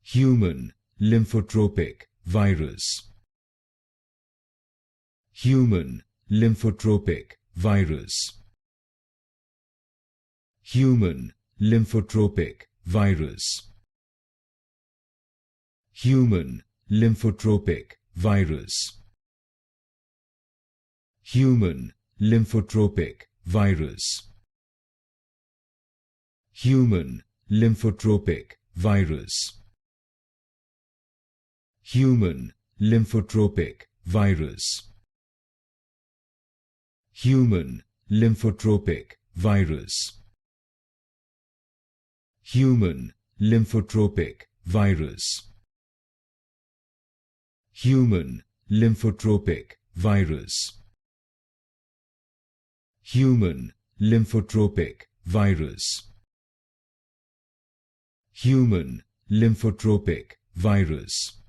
Human lymphotropic virus. Human lymphotropic virus. Human lymphotropic virus. Human lymphotropic virus. Human lymphotropic virus. Human lymphotropic virus. Human lymphotropic virus. Human lymphotropic virus. Human lymphotropic virus. Human lymphotropic virus. Human lymphotropic virus. Human lymphotropic virus.